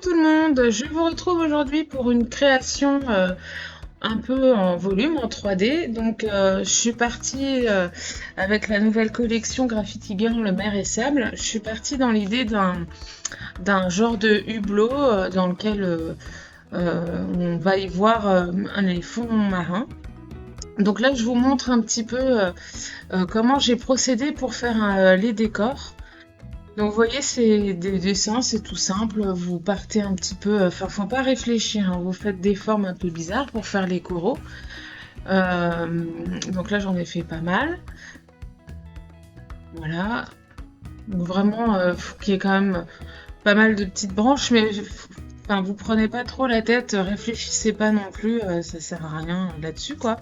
tout le monde, je vous retrouve aujourd'hui pour une création un peu en volume, en 3D. Donc je suis partie avec la nouvelle collection Graffiti Girl, le Mer et Sable. Je suis partie dans l'idée d'un genre de hublot dans lequel on va y voir les fonds marins. Donc là, je vous montre un petit peu comment j'ai procédé pour faire les décors. Donc vous voyez, c'est des dessins, c'est tout simple. Vous partez un petit peu, enfin faut pas réfléchir, hein, vous faites des formes un peu bizarres pour faire les coraux. Donc là j'en ai fait pas mal. Voilà. Donc vraiment, faut qu'il y ait quand même pas mal de petites branches, mais enfin, vous prenez pas trop la tête, réfléchissez pas non plus, ça sert à rien là-dessus quoi.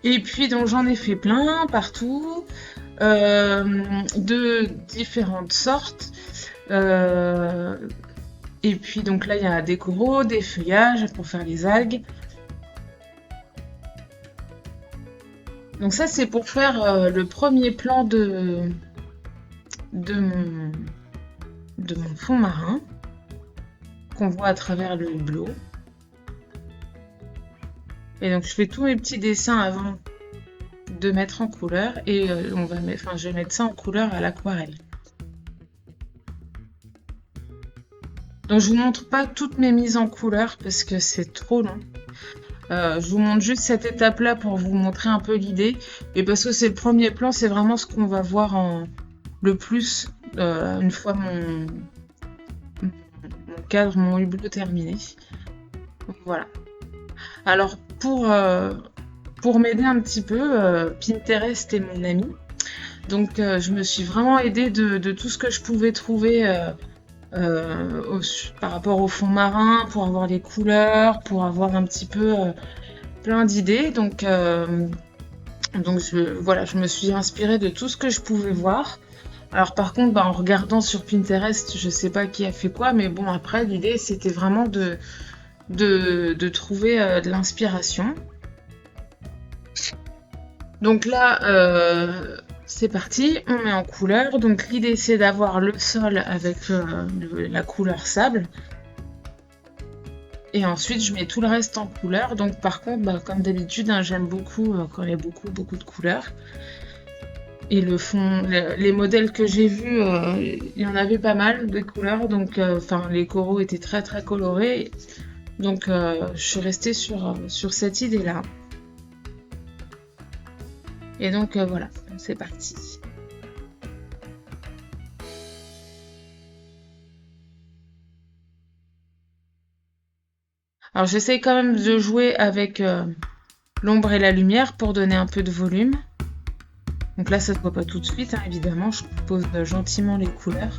Et puis donc j'en ai fait plein partout. De différentes sortes. Et puis donc là il y a des coraux, des feuillages pour faire les algues. Donc ça c'est pour faire le premier plan de mon fond marin qu'on voit à travers le hublot. Et donc je fais tous mes petits dessins avant de mettre en couleur et je vais mettre ça en couleur à l'aquarelle. Donc je vous montre pas toutes mes mises en couleur parce que c'est trop long. Je vous montre juste cette étape là pour vous montrer un peu l'idée et parce que c'est le premier plan, c'est vraiment ce qu'on va voir le plus une fois mon cadre, mon hublot terminé. Donc, voilà. Alors pour m'aider un petit peu, Pinterest est mon ami. Donc je me suis vraiment aidée de tout ce que je pouvais trouver par rapport au fond marin, pour avoir les couleurs, pour avoir un petit peu plein d'idées. Donc je me suis inspirée de tout ce que je pouvais voir. Alors par contre, en regardant sur Pinterest, je sais pas qui a fait quoi, mais bon après l'idée c'était vraiment de trouver de l'inspiration. Donc là, c'est parti, on met en couleur. Donc l'idée c'est d'avoir le sol avec la couleur sable. Et ensuite je mets tout le reste en couleur. Donc par contre, comme d'habitude, hein, j'aime beaucoup quand il y a beaucoup de couleurs. Et le fond, les modèles que j'ai vus, il y en avait pas mal de couleurs. Donc les coraux étaient très très colorés. Donc je suis restée sur cette idée-là. Et donc voilà, c'est parti. Alors j'essaye quand même de jouer avec l'ombre et la lumière pour donner un peu de volume. Donc là ça se voit pas tout de suite, hein, évidemment, je pose gentiment les couleurs.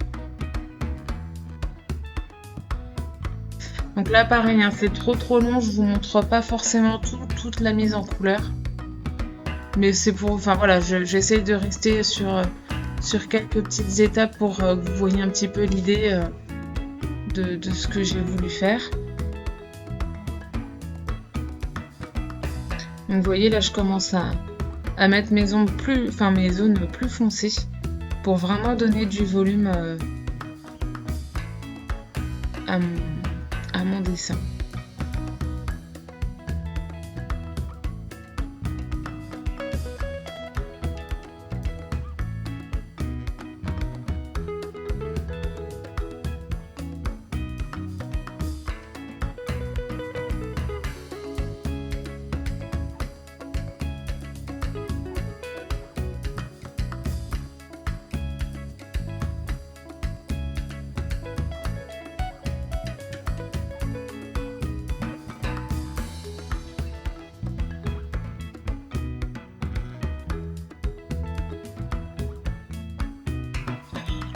Donc là pareil, hein, c'est trop long, je vous montre pas forcément toute la mise en couleur. Mais c'est pour, enfin voilà, j'essaye de rester sur quelques petites étapes pour que vous voyez un petit peu l'idée de ce que j'ai voulu faire. Donc vous voyez là, je commence à mettre mes zones plus foncées pour vraiment donner du volume à mon dessin.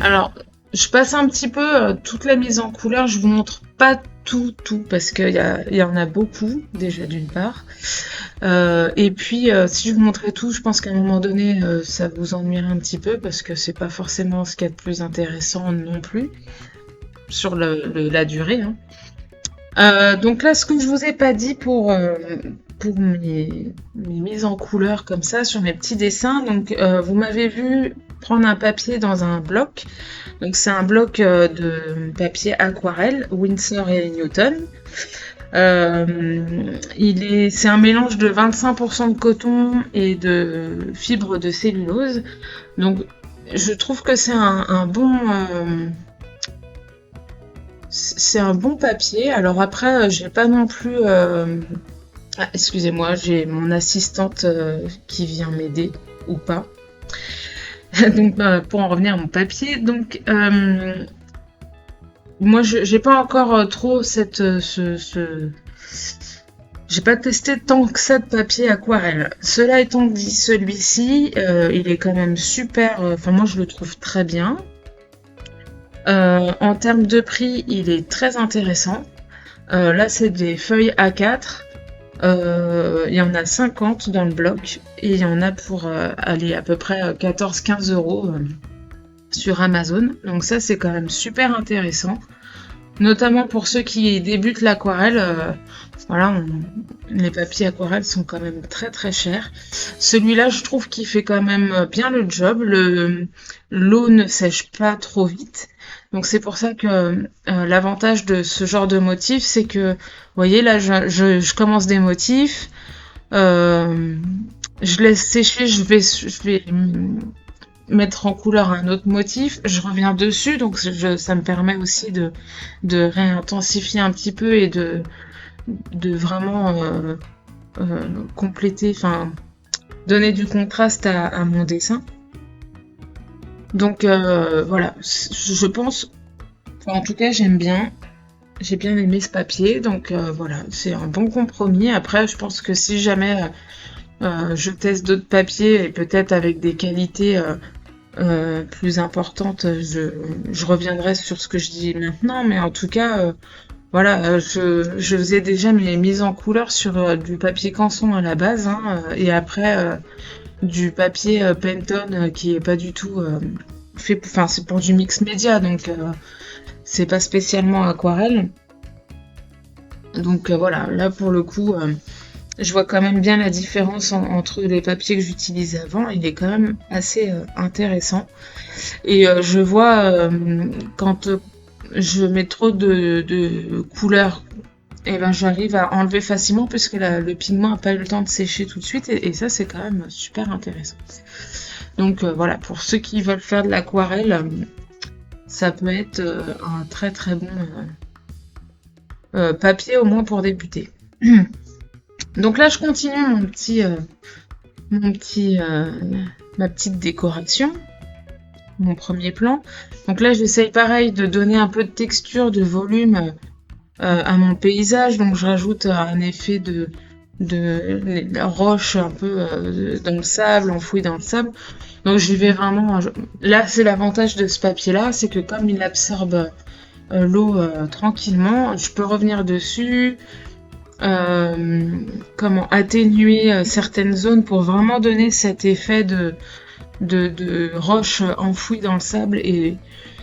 Alors, je passe un petit peu toute la mise en couleur, je vous montre pas tout, parce qu'il y en a beaucoup, déjà d'une part. Et puis, si je vous montrais tout, je pense qu'à un moment donné, ça vous ennuierait un petit peu, parce que c'est pas forcément ce qu'il y a de plus intéressant non plus, sur la durée. Hein. Donc là, ce que je vous ai pas dit pour pour mes mises en couleur comme ça sur mes petits dessins. Donc vous m'avez vu prendre un papier dans un bloc. Donc c'est un bloc de papier aquarelle, Winsor et Newton. C'est un mélange de 25% de coton et de fibres de cellulose. Donc je trouve que c'est un bon papier. Alors après, j'ai pas non plus. Ah, excusez-moi, j'ai mon assistante qui vient m'aider ou pas. Donc pour en revenir à mon papier, donc moi j'ai pas encore trop j'ai pas testé tant que ça de papier aquarelle. Cela étant dit, celui-ci, il est quand même super. Enfin moi je le trouve très bien. En termes de prix, il est très intéressant. Là, c'est des feuilles A4. Il y en a 50 dans le bloc et il y en a pour aller à peu près 14-15 euros sur Amazon. Donc ça, c'est quand même super intéressant. Notamment pour ceux qui débutent l'aquarelle. Voilà, les papiers aquarelles sont quand même très très chers. Celui-là, je trouve qu'il fait quand même bien le job. L'eau ne sèche pas trop vite. Donc c'est pour ça que l'avantage de ce genre de motif, c'est que, vous voyez, là, je commence des motifs, je laisse sécher, je vais mettre en couleur un autre motif, je reviens dessus, donc ça me permet aussi de réintensifier un petit peu et de vraiment compléter, enfin, donner du contraste à mon dessin. Donc voilà, je pense, enfin, en tout cas j'aime bien, j'ai bien aimé ce papier, donc voilà, c'est un bon compromis. Après, je pense que si jamais je teste d'autres papiers et peut-être avec des qualités plus importantes, je reviendrai sur ce que je dis maintenant, mais en tout cas, voilà, je faisais déjà mes mises en couleur sur du papier canson à la base, hein, et après du papier Pantone qui est pas du tout fait, enfin c'est pour du mix média, donc c'est pas spécialement aquarelle. Donc voilà, là pour le coup, je vois quand même bien la différence entre les papiers que j'utilisais avant. Il est quand même assez intéressant. Et je vois quand je mets trop de couleurs, et ben j'arrive à enlever facilement puisque le pigment n'a pas eu le temps de sécher tout de suite. Et ça, c'est quand même super intéressant. Donc voilà, pour ceux qui veulent faire de l'aquarelle, ça peut être un très très bon papier au moins pour débuter. Donc là, je continue ma petite décoration, mon premier plan. Donc là, j'essaye pareil de donner un peu de texture, de volume à mon paysage. Donc je rajoute un effet de roche un peu dans le sable, enfoui dans le sable. Donc j'y vais vraiment. Là, c'est l'avantage de ce papier-là, c'est que comme il absorbe l'eau tranquillement, je peux revenir dessus. Comment atténuer certaines zones pour vraiment donner cet effet de roche enfouie dans le sable et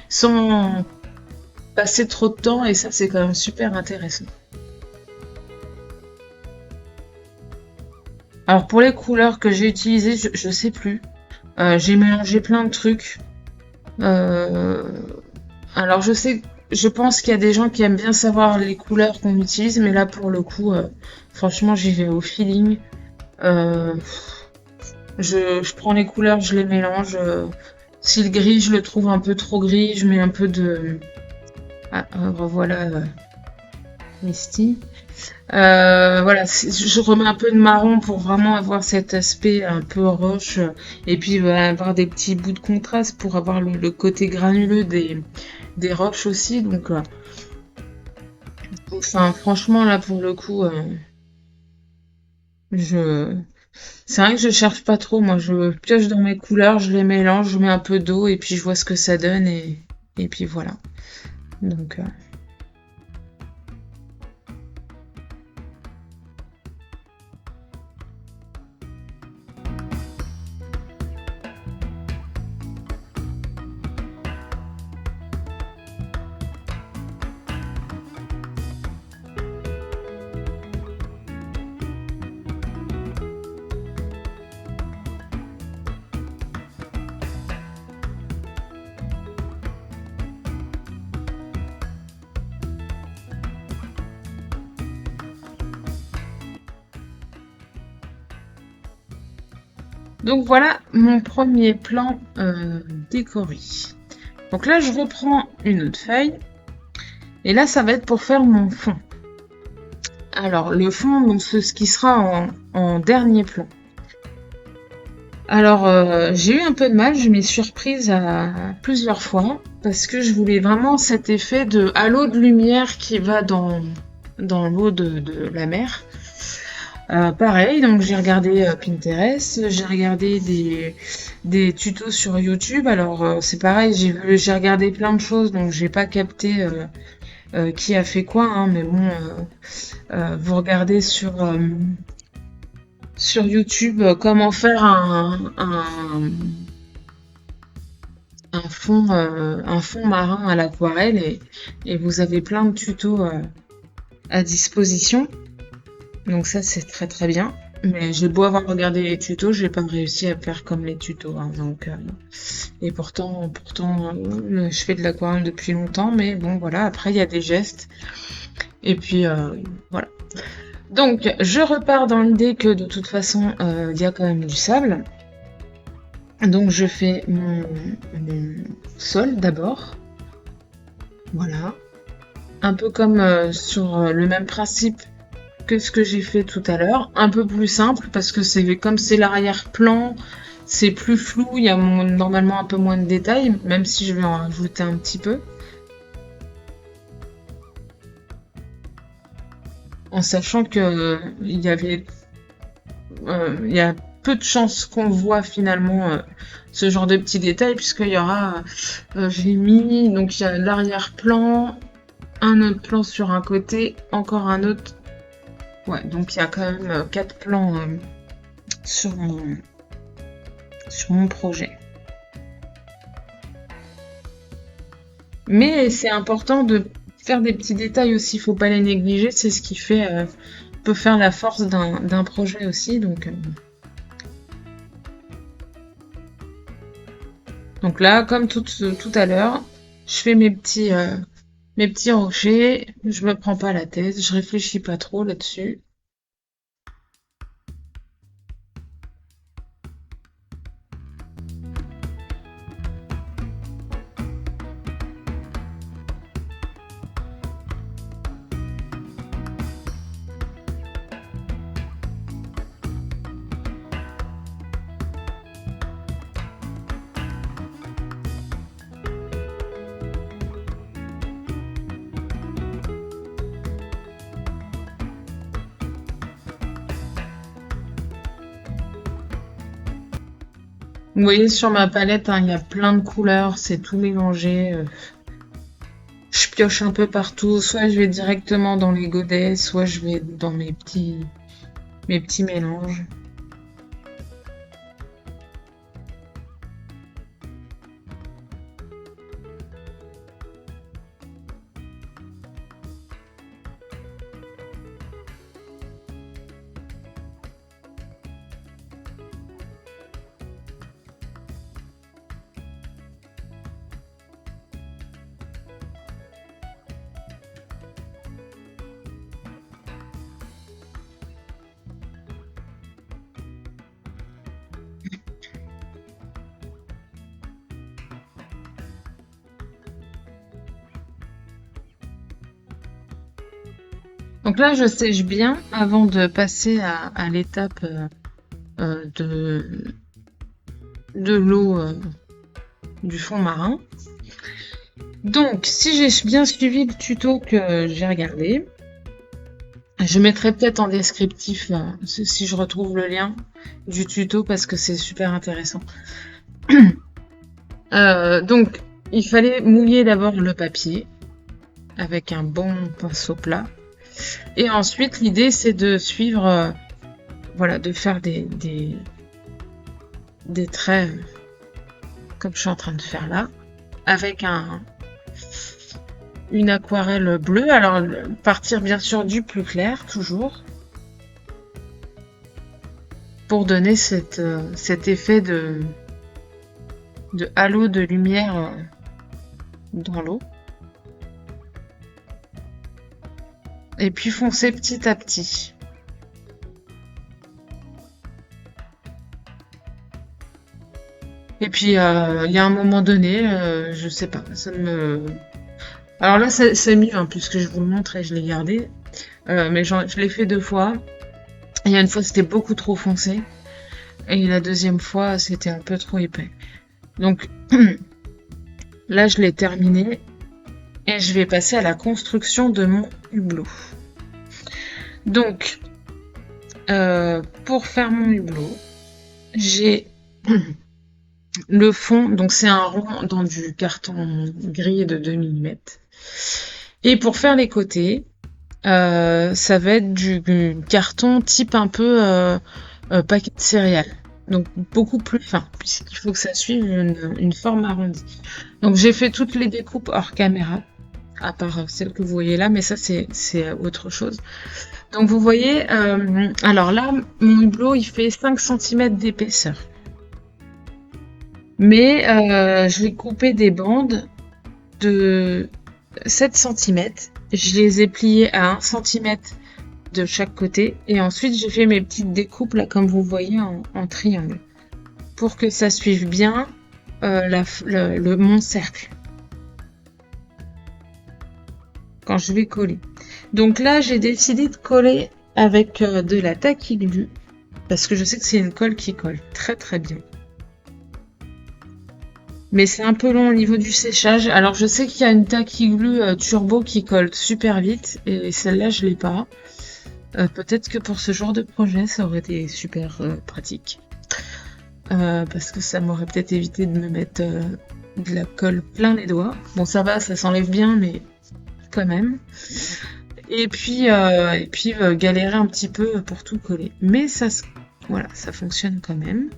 sans passer trop de temps, et ça c'est quand même super intéressant. Alors pour les couleurs que j'ai utilisées, je sais plus. J'ai mélangé plein de trucs. Alors je pense qu'il y a des gens qui aiment bien savoir les couleurs qu'on utilise, mais là pour le coup, franchement j'y vais au feeling. Je prends les couleurs, je les mélange. Si le gris je le trouve un peu trop gris, je mets un peu de... Ah, revoilà Misty. Voilà, je remets un peu de marron pour vraiment avoir cet aspect un peu roche, et puis avoir des petits bouts de contraste pour avoir le côté granuleux des roches aussi. Donc, enfin, franchement, là pour le coup, c'est vrai que je cherche pas trop. Moi, je pioche dans mes couleurs, je les mélange, je mets un peu d'eau et puis je vois ce que ça donne, et puis voilà. Donc, Donc voilà mon premier plan décoré. Donc là, je reprends une autre feuille. Et là, ça va être pour faire mon fond. Alors, le fond, donc, c'est ce qui sera en dernier plan. Alors, j'ai eu un peu de mal, je m'y suis reprise à plusieurs fois, parce que je voulais vraiment cet effet de halo de lumière qui va dans l'eau de la mer. Pareil, donc j'ai regardé Pinterest, j'ai regardé des tutos sur YouTube. Alors, c'est pareil, j'ai regardé plein de choses, donc j'ai pas capté qui a fait quoi, hein, mais bon, vous regardez sur YouTube comment faire un fond marin à l'aquarelle et vous avez plein de tutos à disposition. Donc ça, c'est très très bien. Mais j'ai beau avoir regardé les tutos, j'ai pas réussi à faire comme les tutos, hein, donc, et pourtant, je fais de l'aquarelle depuis longtemps, mais bon, voilà. Après, il y a des gestes, et puis voilà. Donc, je repars dans l'idée que de toute façon, il y a quand même du sable. Donc, je fais mon sol d'abord. Voilà. Un peu comme sur le même principe que ce que j'ai fait tout à l'heure. Un peu plus simple parce que comme c'est l'arrière-plan, c'est plus flou. Il y a normalement un peu moins de détails, même si je vais en rajouter un petit peu. En sachant que il y a peu de chances qu'on voit finalement ce genre de petits détails, puisqu'il y aura, j'ai mis, donc il y a l'arrière-plan, un autre plan sur un côté, encore un autre. Ouais, donc il y a quand même 4 plans sur mon projet. Mais c'est important de faire des petits détails aussi, faut pas les négliger, c'est ce qui peut faire la force d'un projet aussi. Donc là, comme tout à l'heure, je fais mes petits rochers, je me prends pas la tête, je réfléchis pas trop là-dessus. Vous voyez sur ma palette, hein, il y a plein de couleurs, c'est tout mélangé. Je pioche un peu partout, soit je vais directement dans les godets, soit je vais dans mes petits mélanges. Donc là, je sèche bien avant de passer à l'étape de l'eau du fond marin. Donc, si j'ai bien suivi le tuto que j'ai regardé, je mettrai peut-être en descriptif si je retrouve le lien du tuto parce que c'est super intéressant. Donc, il fallait mouiller d'abord le papier avec un bon pinceau plat. Et ensuite, l'idée, c'est de suivre, voilà, de faire des traits comme je suis en train de faire là, avec une aquarelle bleue. Alors, partir bien sûr du plus clair, toujours, pour donner cet effet de halo de lumière dans l'eau. Et puis foncer petit à petit. Et puis, il y a un moment donné, je sais pas, ça me... Alors là, c'est mieux, hein, puisque je vous le montre et je l'ai gardé. Mais je l'ai fait 2 fois. Il y a une fois, c'était beaucoup trop foncé. Et la deuxième fois, c'était un peu trop épais. Donc là, je l'ai terminé. Et je vais passer à la construction de mon hublot. Donc, pour faire mon hublot, j'ai le fond, donc c'est un rond dans du carton gris de 2 mm. Et pour faire les côtés, ça va être du carton type un peu paquet de céréales. Donc beaucoup plus fin, puisqu'il faut que ça suive une forme arrondie. Donc j'ai fait toutes les découpes hors caméra, à part celle que vous voyez là, mais ça c'est autre chose. Donc vous voyez, alors là, mon hublot il fait 5 cm d'épaisseur. Mais je vais couper des bandes de 7 cm. Je les ai pliées à 1 cm de chaque côté. Et ensuite, j'ai fait mes petites découpes, là, comme vous voyez, en triangle. Pour que ça suive bien mon cercle. Quand je vais coller. Donc là, j'ai décidé de coller avec de la Tacky Glue. Parce que je sais que c'est une colle qui colle très très bien. Mais c'est un peu long au niveau du séchage. Alors je sais qu'il y a une Tacky Glue turbo qui colle super vite. Et celle-là, je l'ai pas. Peut-être que pour ce genre de projet, ça aurait été super pratique. Parce que ça m'aurait peut-être évité de me mettre de la colle plein les doigts. Bon, ça va, ça s'enlève bien, mais quand même. Et puis galérer un petit peu pour tout coller. Mais voilà, ça fonctionne quand même.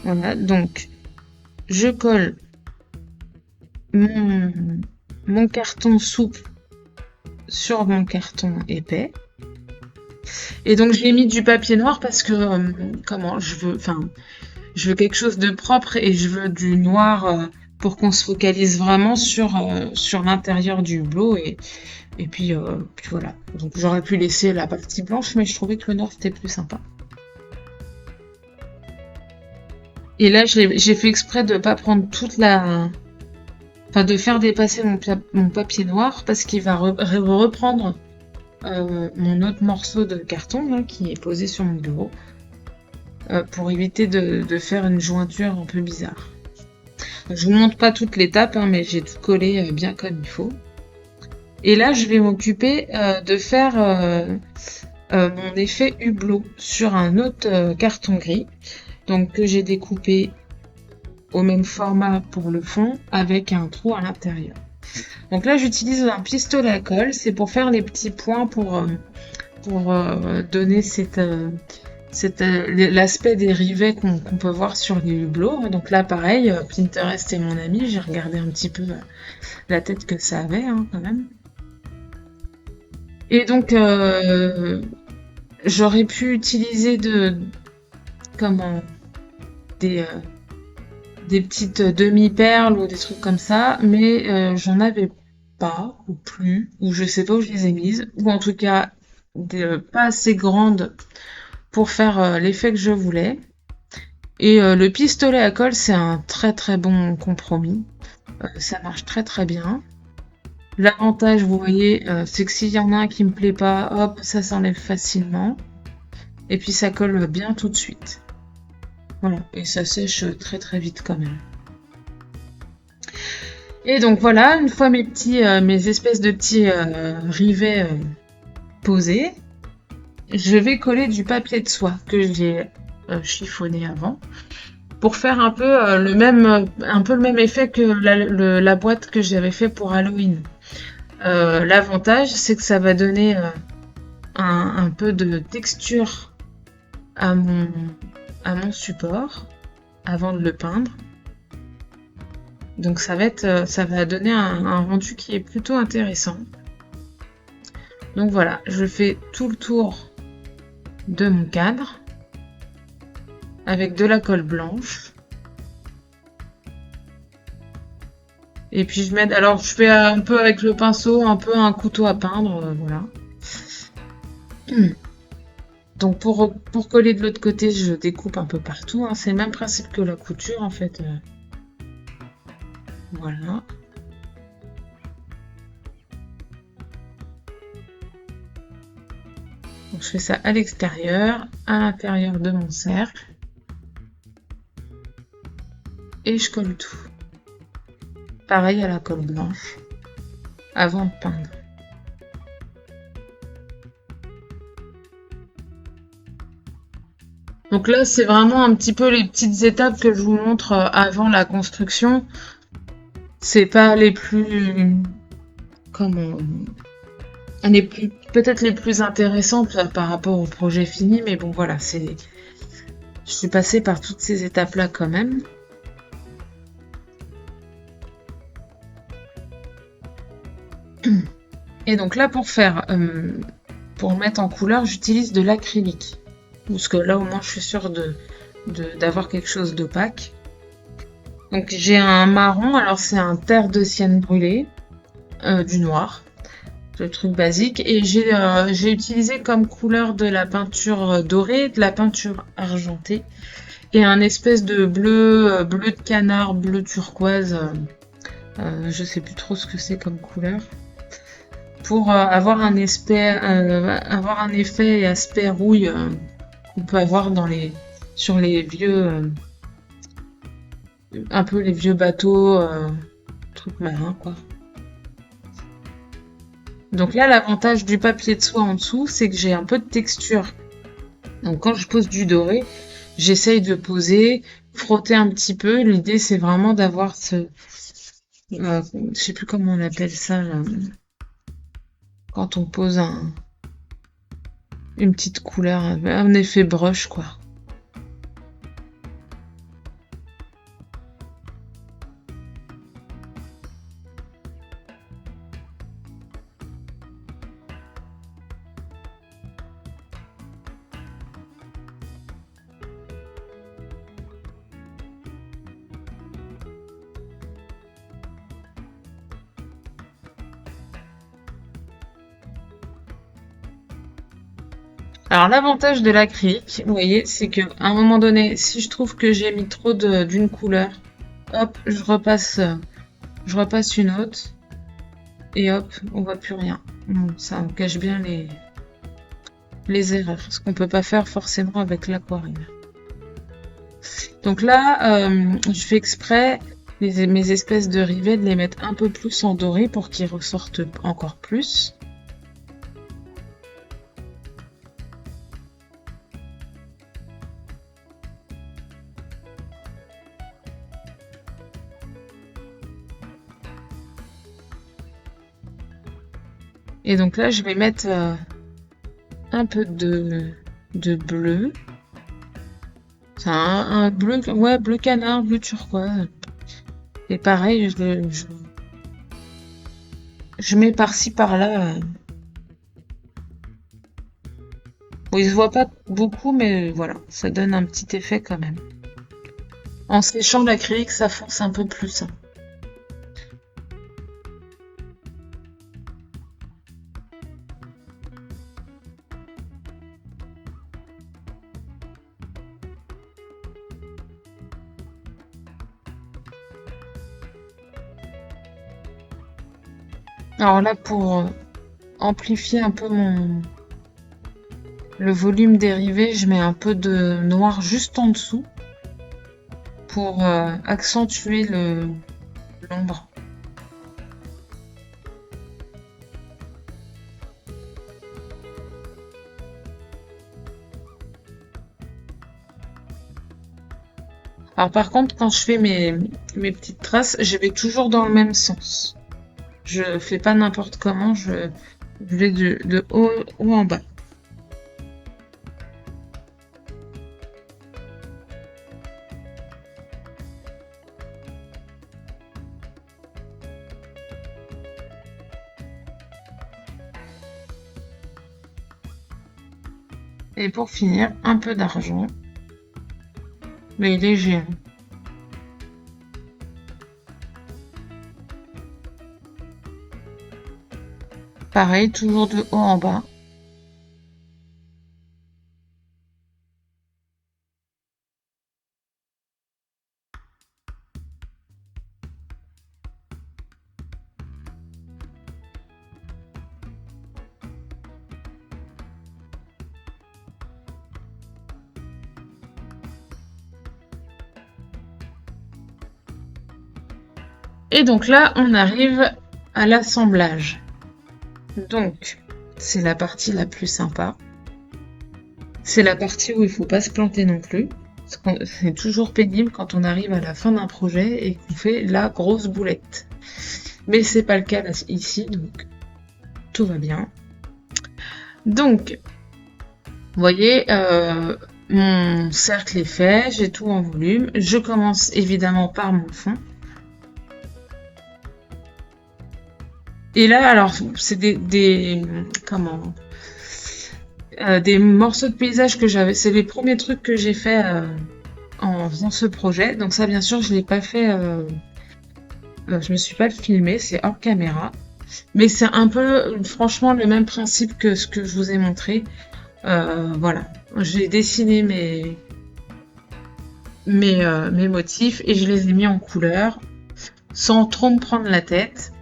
Voilà, donc je colle mon carton souple sur mon carton épais. Et donc j'ai mis du papier noir parce que je veux quelque chose de propre et je veux du noir pour qu'on se focalise vraiment sur l'intérieur du hublot et puis voilà. Donc j'aurais pu laisser la partie blanche, mais je trouvais que le noir c'était plus sympa. Et là j'ai fait exprès de pas prendre de faire dépasser mon papier noir parce qu'il va reprendre mon autre morceau de carton là, qui est posé sur mon bureau pour éviter de faire une jointure un peu bizarre. Je vous montre pas toute l'étape, hein, mais j'ai tout collé bien comme il faut. Et là, je vais m'occuper de faire mon effet hublot sur un autre carton gris, donc que j'ai découpé au même format pour le fond avec un trou à l'intérieur. Donc là, j'utilise un pistolet à colle, c'est pour faire les petits points pour donner l'aspect des rivets qu'on peut voir sur les hublots. Donc là, pareil, Pinterest est mon ami, j'ai regardé un petit peu la tête que ça avait, hein, quand même. Et donc, j'aurais pu utiliser des petites demi-perles ou des trucs comme ça, mais j'en avais pas, ou plus, ou je sais pas où je les ai mises, ou en tout cas pas assez grandes pour faire l'effet que je voulais. Et le pistolet à colle, c'est un très très bon compromis. Ça marche très très bien. L'avantage, vous voyez, c'est que s'il y en a un qui me plaît pas, hop, ça s'enlève facilement. Et puis ça colle bien tout de suite. Voilà, et ça sèche très très vite quand même. Et donc voilà, une fois mes espèces de petits rivets posés, je vais coller du papier de soie que j'ai chiffonné avant pour faire un peu le même effet que la boîte que j'avais fait pour Halloween. L'avantage, c'est que ça va donner un peu de texture à mon support avant de le peindre. Donc ça va donner un rendu qui est plutôt intéressant. Donc voilà, je fais tout le tour de mon cadre avec de la colle blanche. Et puis je fais un peu avec le pinceau, un peu un couteau à peindre, voilà. Donc pour coller de l'autre côté, je découpe un peu partout, hein. C'est le même principe que la couture en fait. Voilà. Donc je fais ça à l'extérieur, à l'intérieur de mon cercle et je colle tout. Pareil à la colle blanche avant de peindre. Donc là, c'est vraiment un petit peu les petites étapes que je vous montre avant la construction. C'est pas les plus, comment, les plus, peut-être les plus intéressantes par rapport au projet fini, mais bon voilà, je suis passée par toutes ces étapes-là quand même. Et donc là, pour le mettre en couleur, j'utilise de l'acrylique. Parce que là, au moins, je suis sûre d'avoir quelque chose d'opaque. Donc j'ai un marron, alors c'est un terre de sienne brûlée, du noir, le truc basique. Et j'ai utilisé comme couleur de la peinture dorée, de la peinture argentée, et un espèce de bleu de canard, bleu turquoise, je sais plus trop ce que c'est comme couleur, pour avoir avoir un effet et aspect rouille qu'on peut avoir sur les vieux, un peu les vieux bateaux, trucs marins quoi. Donc là, l'avantage du papier de soie en dessous, c'est que j'ai un peu de texture. Donc quand je pose du doré, j'essaye de poser, frotter un petit peu. L'idée, c'est vraiment d'avoir je sais plus comment on appelle ça, là, quand on pose une petite couleur, un effet brush, quoi. Alors l'avantage de l'acrylique, vous voyez, c'est qu'à un moment donné, si je trouve que j'ai mis trop d'une couleur, hop, je repasse une autre, et hop, on voit plus rien. Donc, ça me cache bien les erreurs, ce qu'on peut pas faire forcément avec l'aquarelle. Donc là, je fais exprès mes espèces de rivets de les mettre un peu plus en doré pour qu'ils ressortent encore plus. Et donc là, je vais mettre un peu de bleu. C'est un bleu, ouais, bleu canard, bleu turquoise. Et pareil, je mets par-ci par-là. Bon, il se voit pas beaucoup, mais voilà, ça donne un petit effet quand même. En séchant l'acrylique, ça fonce un peu plus, hein. Alors là, pour amplifier un peu le volume dérivé, je mets un peu de noir juste en dessous pour accentuer l'ombre. Alors par contre, quand je fais mes petites traces, je vais toujours dans le même sens. Je fais pas n'importe comment, je vais de haut en bas. Et pour finir, un peu d'argent, mais léger. Pareil, toujours de haut en bas. Et donc là, on arrive à l'assemblage. Donc, c'est la partie la plus sympa. C'est la partie où il faut pas se planter non plus. C'est toujours pénible quand on arrive à la fin d'un projet et qu'on fait la grosse boulette. Mais c'est pas le cas ici, donc tout va bien. Donc, vous voyez, mon cercle est fait, j'ai tout en volume. Je commence évidemment par mon fond. Et là, alors, c'est des morceaux de paysage que j'avais. C'est les premiers trucs que j'ai fait en faisant ce projet. Donc ça, bien sûr, je l'ai pas fait. Je me suis pas filmé, c'est hors caméra. Mais c'est un peu, franchement, le même principe que ce que je vous ai montré. Voilà, j'ai dessiné mes motifs et je les ai mis en couleur sans trop me prendre la tête.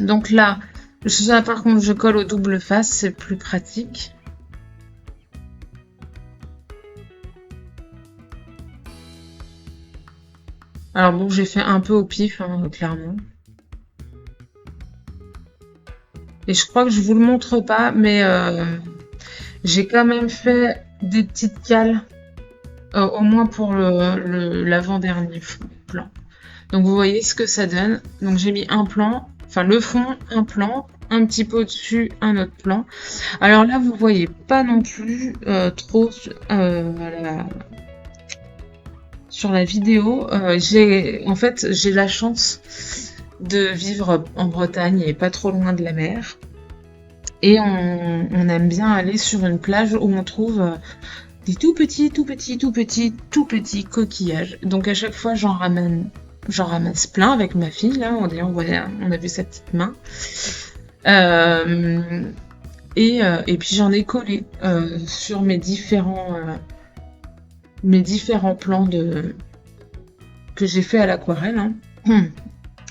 Donc là, ça par contre, je colle au double face, c'est plus pratique. Alors bon, j'ai fait un peu au pif, hein, clairement. Et je crois que je vous le montre pas, mais j'ai quand même fait des petites cales, au moins pour l'avant-dernier plan. Donc vous voyez ce que ça donne. Donc j'ai mis un plan, enfin le fond, un plan, un petit peu au-dessus, un autre plan. Alors là, vous voyez pas non plus trop sur la vidéo. J'ai la chance de vivre en Bretagne et pas trop loin de la mer. Et on aime bien aller sur une plage où on trouve des tout petits coquillages. Donc à chaque fois, j'en ramasse plein avec ma fille. Là, on a vu sa petite main. Et puis j'en ai collé sur mes différents plans que j'ai fait à l'aquarelle. Hein.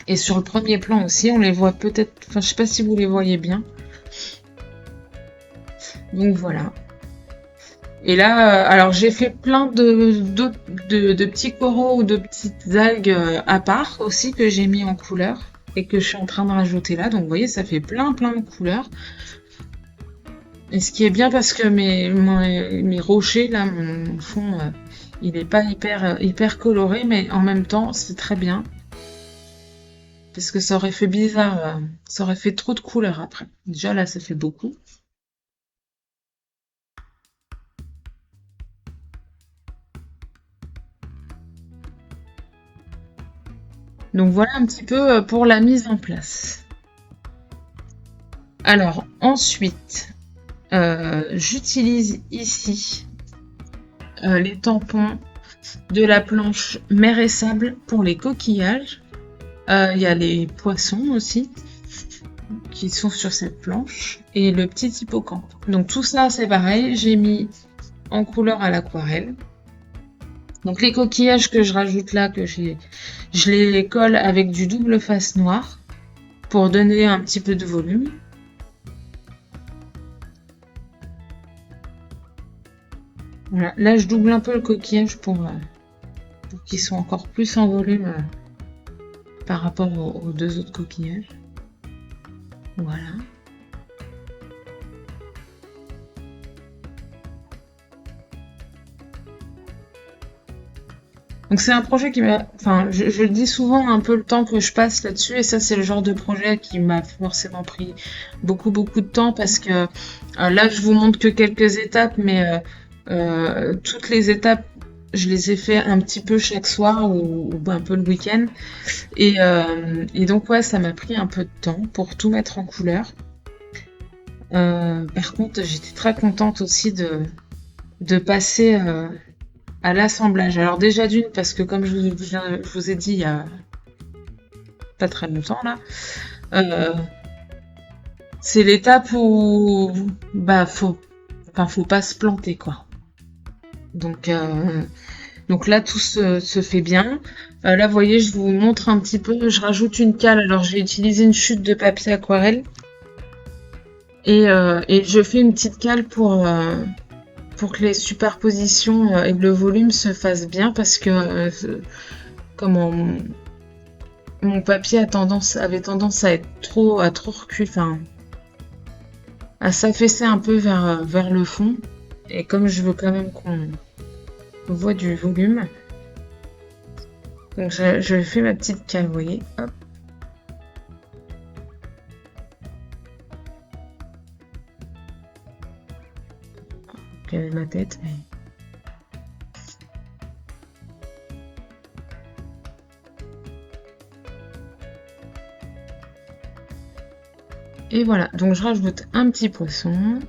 Et sur le premier plan aussi, on les voit peut-être. Enfin, je sais pas si vous les voyez bien. Donc voilà. Et là, alors j'ai fait plein de petits coraux ou de petites algues à part aussi que j'ai mis en couleur et que je suis en train de rajouter là. Donc vous voyez, ça fait plein de couleurs. Et ce qui est bien parce que mes rochers là, mon fond, il est pas hyper coloré, mais en même temps c'est très bien. Parce que ça aurait fait bizarre, ça aurait fait trop de couleurs après. Déjà là, ça fait beaucoup. Donc voilà un petit peu pour la mise en place. Alors ensuite, j'utilise ici les tampons de la planche mer et sable pour les coquillages. Il y a les poissons aussi qui sont sur cette planche et le petit hippocampe. Donc tout ça c'est pareil, j'ai mis en couleur à l'aquarelle. Donc les coquillages que je rajoute là, je les colle avec du double face noir pour donner un petit peu de volume. Voilà. Là je double un peu le coquillage pour qu'ils soient encore plus en volume par rapport aux deux autres coquillages. Voilà. Donc c'est un projet qui m'a... Enfin, je le dis souvent, un peu le temps que je passe là-dessus, et ça c'est le genre de projet qui m'a forcément pris beaucoup de temps, parce que là je vous montre que quelques étapes, mais toutes les étapes, je les ai fait un petit peu chaque soir ou un peu le week-end. Et donc ouais, ça m'a pris un peu de temps pour tout mettre en couleur. Par contre, j'étais très contente aussi de passer à l'assemblage. Alors déjà d'une, parce que comme je vous ai dit il y a pas très longtemps là, c'est l'étape où faut pas se planter quoi. Donc là tout se fait bien. Là vous voyez, je vous montre un petit peu, je rajoute une cale. Alors j'ai utilisé une chute de papier aquarelle et je fais une petite cale pour que les superpositions et le volume se fassent bien, parce que mon papier avait tendance à trop reculer, enfin, à s'affaisser un peu vers le fond. Et comme je veux quand même qu'on voit du volume, donc je fais ma petite cale, vous voyez, hop. Donc, ma tête, mais... Et voilà, donc je rajoute un petit poisson.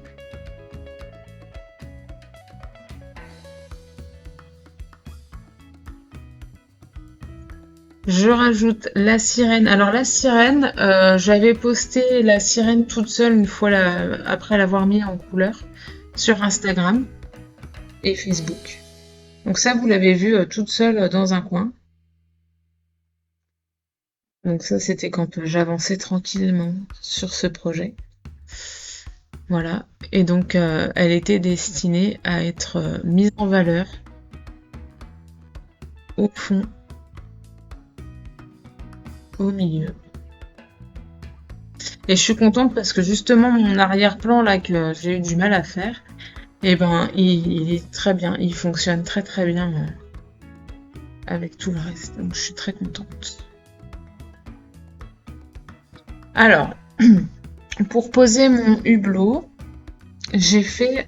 Je rajoute la sirène. Alors la sirène, j'avais posté la sirène toute seule une fois après l'avoir mis en couleur sur Instagram et Facebook. Donc ça, vous l'avez vu toute seule dans un coin. Donc ça, c'était quand j'avançais tranquillement sur ce projet. Voilà. Et donc, elle était destinée à être mise en valeur au fond, au milieu. Et je suis contente parce que justement, mon arrière-plan là que j'ai eu du mal à faire, eh ben, il est très bien. Il fonctionne très très bien avec tout le reste. Donc, je suis très contente. Alors, pour poser mon hublot, j'ai fait,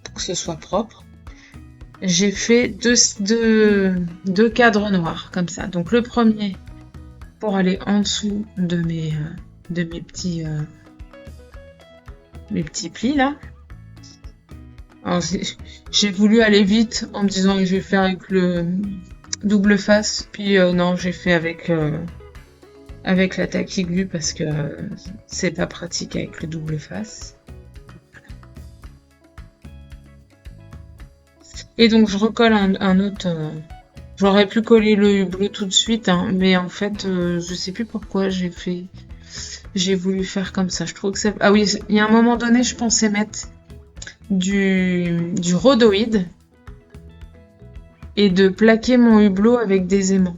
pour que ce soit propre, j'ai fait deux cadres noirs, comme ça. Donc le premier, pour aller en dessous de mes petits plis, là. Alors j'ai voulu aller vite en me disant que je vais faire avec le double face, puis non, j'ai fait avec la taille glue parce que c'est pas pratique avec le double face. Et donc je recolle un autre. J'aurais pu coller le hublot tout de suite, hein, mais en fait je sais plus pourquoi j'ai voulu faire comme ça. Je trouve que c'est. Ah oui, il y a un moment donné, je pensais mettre du rhodoïde et de plaquer mon hublot avec des aimants.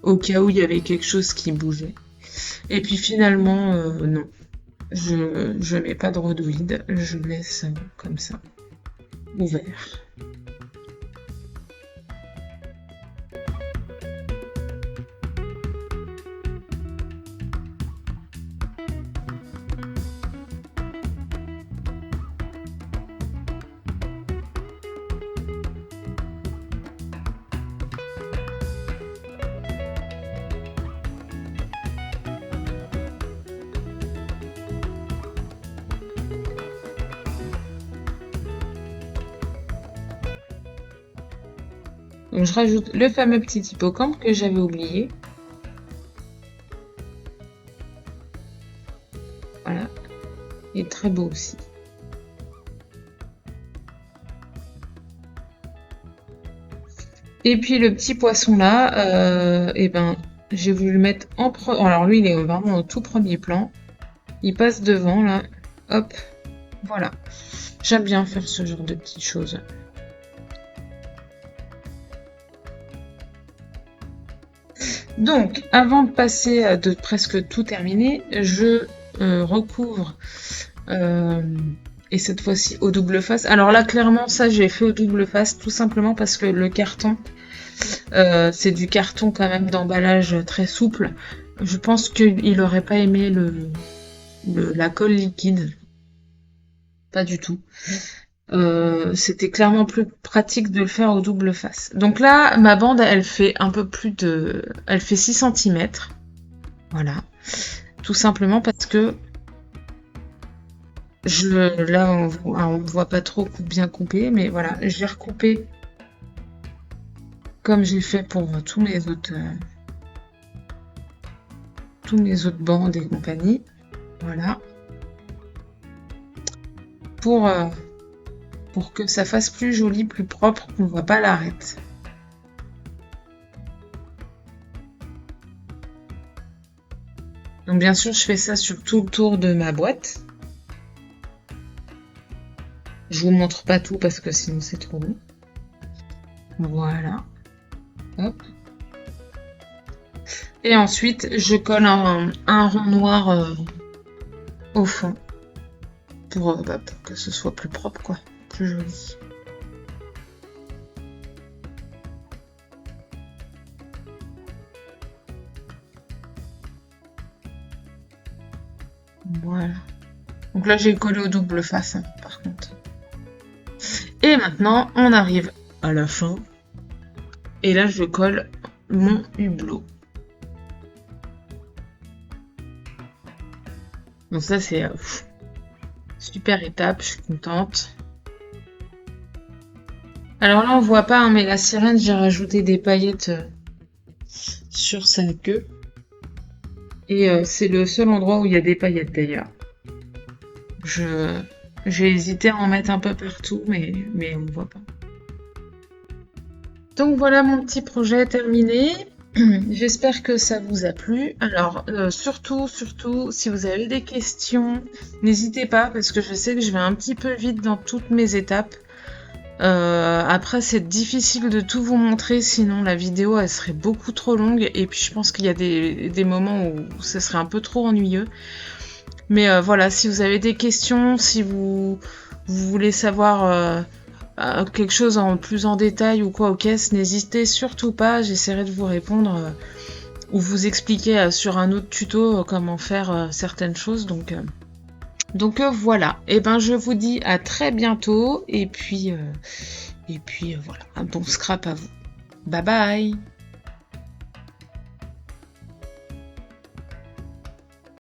Au cas où il y avait quelque chose qui bougeait. Et puis finalement, non. Je mets pas de rhodoïde, je laisse comme ça, ouvert. Donc je rajoute le fameux petit hippocampe que j'avais oublié. Voilà. Il est très beau aussi. Et puis le petit poisson là, eh ben, j'ai voulu le mettre en alors lui il est vraiment au tout premier plan. Il passe devant là. Hop. Voilà. J'aime bien faire ce genre de petites choses. Donc, avant de passer de presque tout terminer, je recouvre et cette fois-ci au double face. Alors là, clairement, ça j'ai fait au double face tout simplement parce que le carton, c'est du carton quand même d'emballage très souple. Je pense qu'il n'aurait pas aimé la colle liquide. Pas du tout. C'était clairement plus pratique de le faire au double face. Donc là, ma bande, elle fait un peu plus de... Elle fait 6 cm. Voilà. Tout simplement parce que là, on voit pas trop bien couper, mais voilà, j'ai recoupé comme j'ai fait pour tous mes autres bandes et compagnie. Voilà. Pour que ça fasse plus joli, plus propre, qu'on voit pas l'arête. Donc bien sûr, je fais ça sur tout le tour de ma boîte. Je vous montre pas tout parce que sinon c'est trop long. Voilà. Hop. Et ensuite, je colle un rond noir au fond pour que ce soit plus propre, quoi, plus joli. Voilà. Donc là, j'ai collé au double face, hein, par contre. Et maintenant, on arrive à la fin. Et là, je colle mon hublot. Donc ça, c'est super étape, je suis contente. Alors là, on voit pas, hein, mais la sirène, j'ai rajouté des paillettes sur sa queue. Et c'est le seul endroit où il y a des paillettes d'ailleurs. J'ai hésité à en mettre un peu partout, mais on ne voit pas. Donc voilà mon petit projet terminé. J'espère que ça vous a plu. Alors surtout, si vous avez des questions, n'hésitez pas parce que je sais que je vais un petit peu vite dans toutes mes étapes. Après c'est difficile de tout vous montrer, sinon la vidéo elle serait beaucoup trop longue et puis je pense qu'il y a des moments où ça serait un peu trop ennuyeux. Mais voilà, si vous avez des questions, si vous voulez savoir quelque chose plus en détail ou quoi aux caisses, n'hésitez surtout pas, j'essaierai de vous répondre ou vous expliquer sur un autre tuto comment faire certaines choses. Donc voilà, et ben je vous dis à très bientôt et puis voilà, un bon scrap à vous. Bye bye.